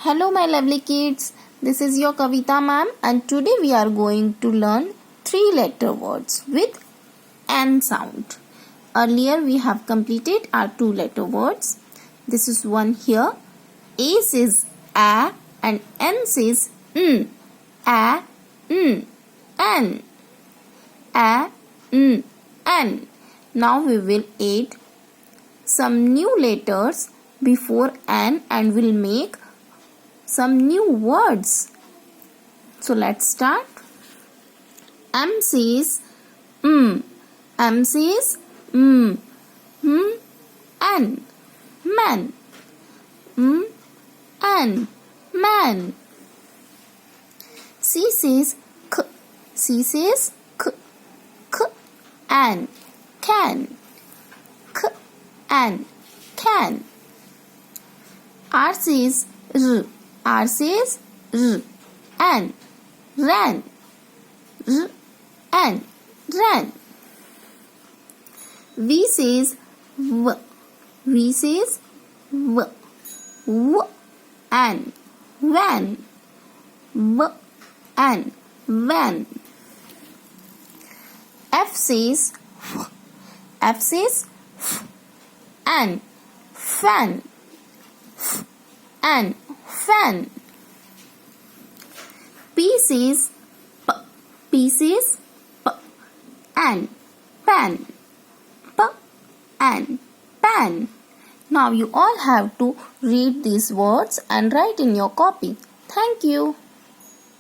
Hello my lovely kids, this is your Kavita ma'am and today we are going to learn 3-letter words with N sound. Earlier we have completed our 2-letter words. This is one here. A says A and N says N. A, N, N. A, N, N. Now we will add some new letters before N and will make some new words. So let's start. M says M says N. Man. N. Man. C says K. C says K. K. N. Can. K. N. Can. R says R. R says R. N. Ran. R. N. Ran. V says V. V says V. V. N. Van. V. N. Van. F says F. F says F. N. Fan. F. N. Fan. P says P. P says P. N. Pan. P. N. Pan. Now you all have to read these words and write in your copy. Thank you.